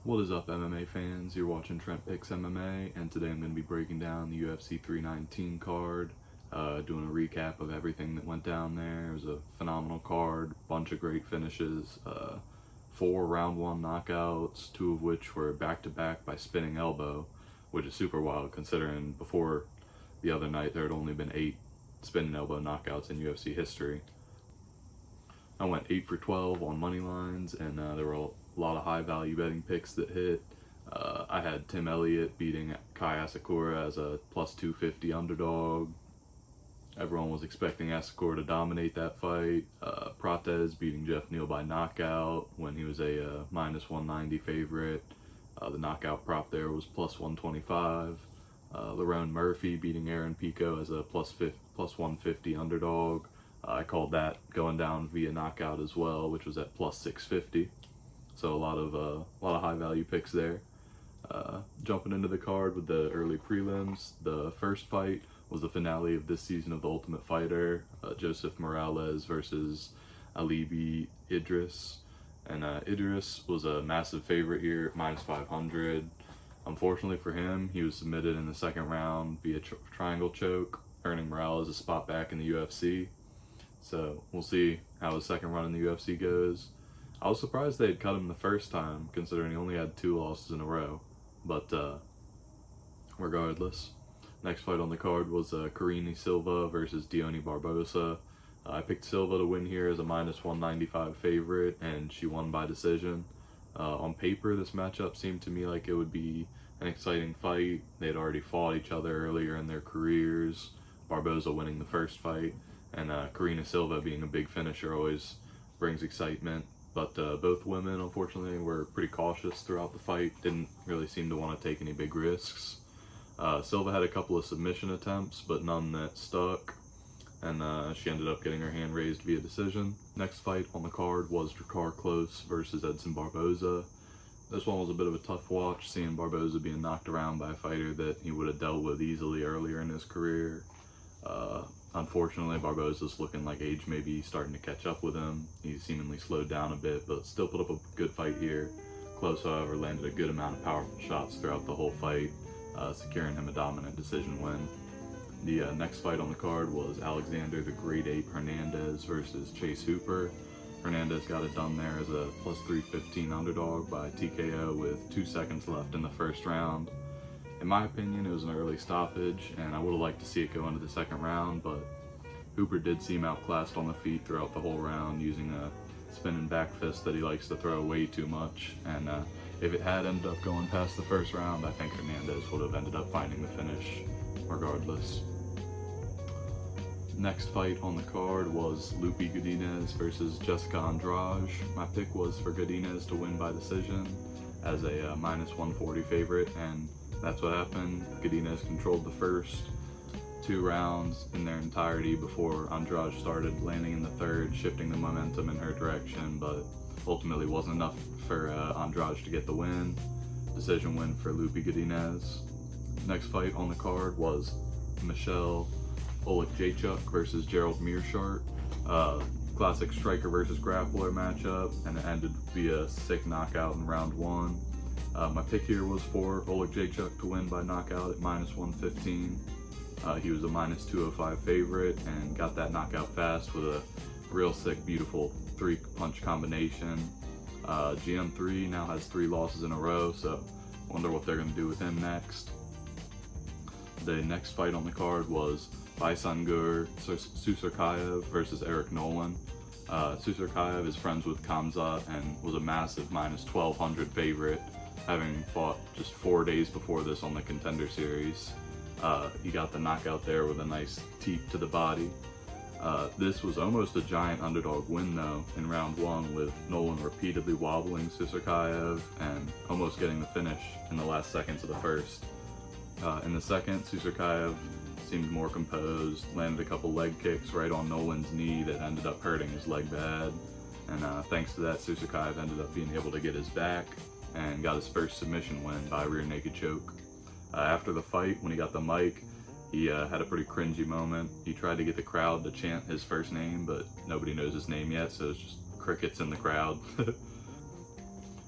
What is up, MMA fans? You're watching Trent Picks MMA, and today I'm going to be breaking down the UFC 319 card, doing a recap of everything that went down there. It was a phenomenal card, bunch of great finishes, 4 round 1 knockouts, 2 of which were back-to-back by spinning elbow, which is super wild considering before the other night there had only been 8 spinning elbow knockouts in UFC history. I went 8 for 12 on money lines, and there were a lot of high value betting picks that hit. I had Tim Elliott beating Kai Asakura as a plus 250 underdog. Everyone was expecting Asakura to dominate that fight. Prates beating Jeff Neal by knockout when he was a minus 190 favorite. The knockout prop there was plus 125. Lerone Murphy beating Aaron Pico as a plus 150 underdog. I called that going down via knockout as well, which was at plus 650. So a lot of high value picks there. Jumping into the card with the early prelims, the first fight was the finale of this season of The Ultimate Fighter, Joseph Morales versus Alibi Idris. And Idris was a massive favorite here at minus 500. Unfortunately for him, he was submitted in the second round via triangle choke, earning Morales a spot back in the UFC. So we'll see how his second run in the UFC goes. I was surprised they had cut him the first time, considering he only had 2 losses in a row. But regardless, next fight on the card was Karine Silva versus Dione Barbosa. I picked Silva to win here as a minus 195 favorite, and she won by decision. On paper, this matchup seemed to me like it would be an exciting fight. They had already fought each other earlier in their careers, Barbosa winning the first fight, and Karine Silva being a big finisher always brings excitement. But both women, unfortunately, were pretty cautious throughout the fight, didn't really seem to want to take any big risks. Silva had a couple of submission attempts, but none that stuck, and she ended up getting her hand raised via decision. Next fight on the card was Drakkar Klose versus Edson Barboza. This one was a bit of a tough watch, seeing Barboza being knocked around by a fighter that he would have dealt with easily earlier in his career. Unfortunately, Barboza's looking like age may be starting to catch up with him. He's seemingly slowed down a bit, but still put up a good fight here. Klose, however, landed a good amount of powerful shots throughout the whole fight, securing him a dominant decision win. The next fight on the card was Alexander the Great Ape Hernandez versus Chase Hooper. Hernandez got it done there as a plus 315 underdog by TKO with 2 seconds left in the first round. In my opinion, it was an early stoppage, and I would have liked to see it go into the second round, but Hooper did seem outclassed on the feet throughout the whole round, using a spinning back fist that he likes to throw way too much. And if it had ended up going past the first round, I think Hernandez would have ended up finding the finish regardless. Next fight on the card was Lupe Godinez versus Jessica Andrade. My pick was for Godinez to win by decision as a minus 140 favorite, and that's what happened. Godinez controlled the first 2 rounds in their entirety before Andrade started landing in the third, shifting the momentum in her direction, but ultimately wasn't enough for Andrade to get the win. Decision win for Lupe Godinez. Next fight on the card was Michelle Olekjachuk versus Gerald Meerschaert. Classic striker versus grappler matchup, and it ended via sick knockout in round 1. My pick here was for Olekjachuk to win by knockout at minus 115. He was a minus 205 favorite and got that knockout fast with a real sick, beautiful 3-punch combination. GM3 now has 3 losses in a row, so I wonder what they're going to do with him next. The next fight on the card was Baisangur Susurkayev versus Eric Nolan. Susurkayev is friends with Khamzat and was a massive minus 1200 favorite, having fought just 4 days before this on the Contender Series. He got the knockout there with a nice teep to the body. This was almost a giant underdog win though in round 1, with Nolan repeatedly wobbling Susurkayev and almost getting the finish in the last seconds of the first. In the second, Susurkayev seemed more composed, landed a couple leg kicks right on Nolan's knee that ended up hurting his leg bad, and thanks to that, Susurkayev ended up being able to get his back and got his first submission win by rear naked choke. After the fight, when he got the mic, he had a pretty cringy moment. He tried to get the crowd to chant his first name, but nobody knows his name yet, so it's just crickets in the crowd.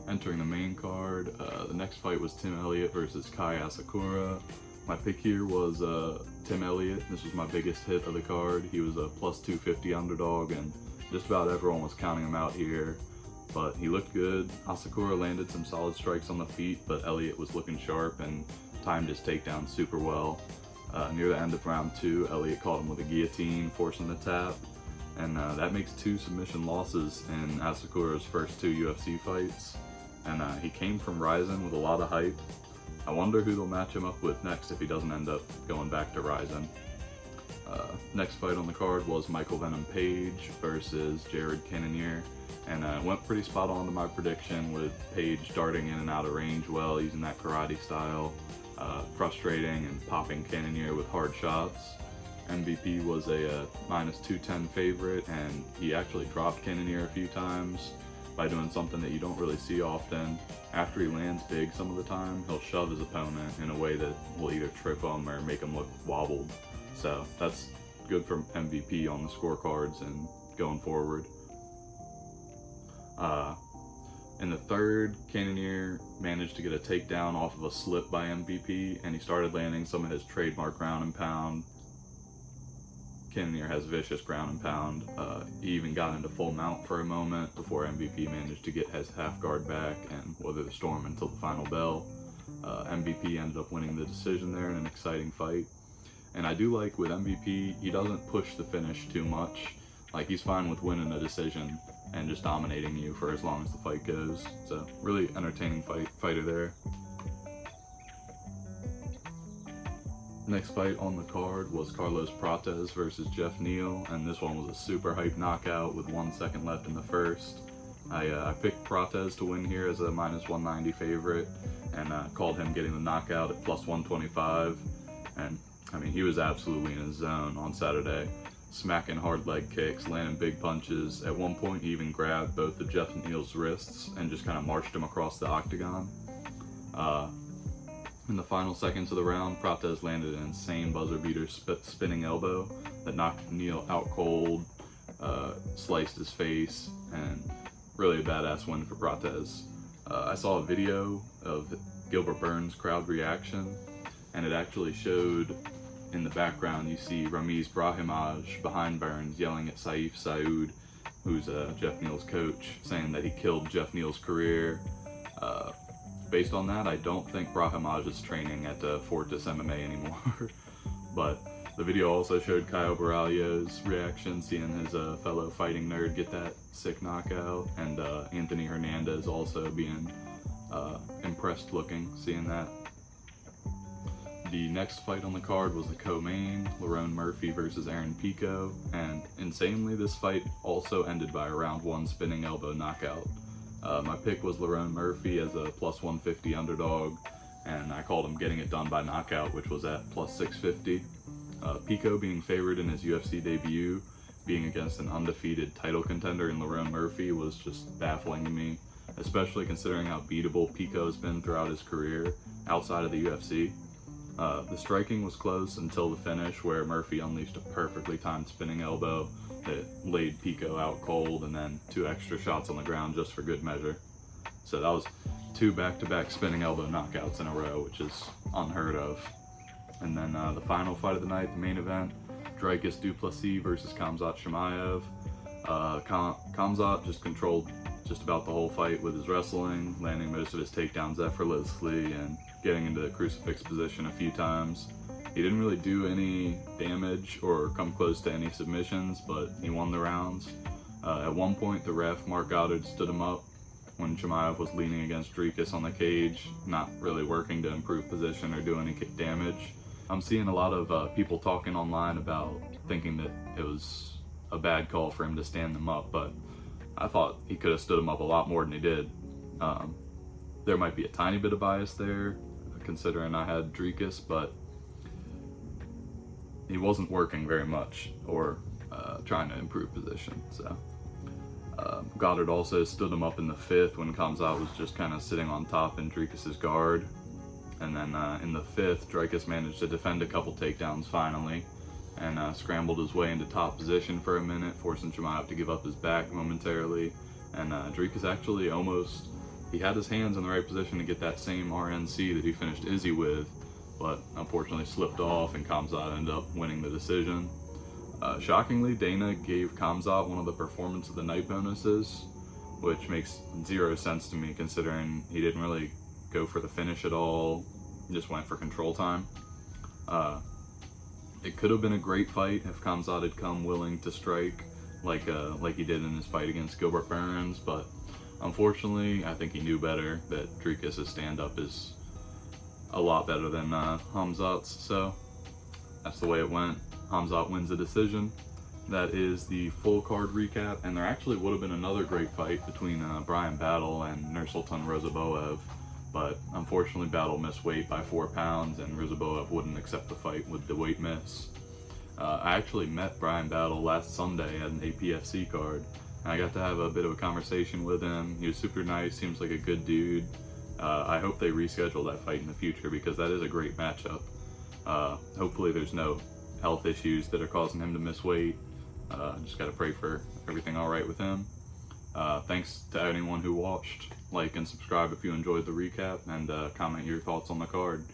Entering the main card, the next fight was Tim Elliott versus Kai Asakura. My pick here was Tim Elliott. This was my biggest hit of the card. He was a plus 250 underdog, and just about everyone was counting him out here. But he looked good. Asakura landed some solid strikes on the feet, but Elliott was looking sharp and timed his takedown super well. Near the end of round 2, Elliott caught him with a guillotine, forcing the tap. And that makes 2 submission losses in Asakura's first 2 UFC fights. And he came from Ryzen with a lot of hype. I wonder who they'll match him up with next if he doesn't end up going back to Ryzen. Next fight on the card was Michael Venom Page versus Jared Cannonier. And it went pretty spot on to my prediction, with Page darting in and out of range well, using that karate style, frustrating and popping Cannonier with hard shots. MVP was a minus 210 favorite, and he actually dropped Cannonier a few times by doing something that you don't really see often. After he lands big some of the time, he'll shove his opponent in a way that will either trip him or make him look wobbled. So that's good for MVP on the scorecards and going forward. In the third, Cannonier managed to get a takedown off of a slip by MVP, and he started landing some of his trademark ground and pound. Cannonier has vicious ground and pound. He even got into full mount for a moment before MVP managed to get his half guard back and weather the storm until the final bell. MVP ended up winning the decision there in an exciting fight. And I do like with MVP, he doesn't push the finish too much. Like, he's fine with winning a decision and just dominating you for as long as the fight goes. So really entertaining fighter there. Next fight on the card was Carlos Prates versus Jeff Neal, and this one was a super hype knockout with 1 second left in the first. I picked Prates to win here as a minus 190 favorite, and called him getting the knockout at plus 125. And I mean, he was absolutely in his zone on Saturday, smacking hard leg kicks, landing big punches. At one point, he even grabbed both of Jeff Neal's wrists and just kind of marched him across the octagon. In the final seconds of the round, Prates landed an insane buzzer beater spinning elbow that knocked Neal out cold, sliced his face, and really a badass win for Prates. I saw a video of Gilbert Burns' crowd reaction, and it actually showed in the background, you see Ramiz Brahimaj behind Burns yelling at Saif Saud, who's Jeff Neal's coach, saying that he killed Jeff Neal's career. Based on that, I don't think Brahimaj is training at Fortis MMA anymore. But the video also showed Caio Borralho's reaction, seeing his fellow fighting nerd get that sick knockout, and Anthony Hernandez also being impressed looking, seeing that. The next fight on the card was the co-main, Lerone Murphy versus Aaron Pico, and insanely, this fight also ended by a round 1 spinning elbow knockout. My pick was Lerone Murphy as a plus 150 underdog, and I called him getting it done by knockout, which was at plus 650. Pico being favored in his UFC debut, being against an undefeated title contender in Lerone Murphy, was just baffling to me, especially considering how beatable Pico's been throughout his career outside of the UFC. The striking was close until the finish, where Murphy unleashed a perfectly timed spinning elbow that laid Pico out cold, and then 2 extra shots on the ground just for good measure. So that was 2 back-to-back spinning elbow knockouts in a row, which is unheard of. And then the final fight of the night, the main event, Dricus du Plessis versus Khamzat Chimaev. Khamzat just controlled just about the whole fight with his wrestling, landing most of his takedowns effortlessly and getting into the crucifix position a few times. He didn't really do any damage or come close to any submissions, but he won the rounds. At one point, the ref, Mark Goddard, stood him up when Chimaev was leaning against Dricus on the cage, not really working to improve position or do any damage. I'm seeing a lot of people talking online about thinking that it was a bad call for him to stand them up, but I thought he could have stood him up a lot more than he did. There might be a tiny bit of bias there, considering I had Dricus, but he wasn't working very much or trying to improve position. So Goddard also stood him up in the 5th when Khamzat was just kind of sitting on top in Dricus's guard. And then in the 5th, Dricus managed to defend a couple takedowns finally, and scrambled his way into top position for a minute, forcing Chimaev to give up his back momentarily. And Dricus actually almost he had his hands in the right position to get that same RNC that he finished Izzy with, but unfortunately slipped off, and Khamzat ended up winning the decision. Shockingly, Dana gave Khamzat one of the Performance of the Night bonuses, which makes zero sense to me considering he didn't really go for the finish at all, just went for control time. It could have been a great fight if Khamzat had come willing to strike like he did in his fight against Gilbert Burns, but unfortunately, I think he knew better that Dricus' stand-up is a lot better than Khamzat's, so that's the way it went. Khamzat wins the decision. That is the full card recap, and there actually would have been another great fight between Brian Battle and Nursultan Rozaboev, but unfortunately Battle missed weight by 4 pounds, and Rozaboev wouldn't accept the fight with the weight miss. I actually met Brian Battle last Sunday at an APFC card, and I got to have a bit of a conversation with him. He was super nice, seems like a good dude. I hope they reschedule that fight in the future because that is a great matchup. Hopefully there's no health issues that are causing him to miss weight. Just gotta pray for everything all right with him. Thanks to anyone who watched. Like and subscribe if you enjoyed the recap, and comment your thoughts on the card.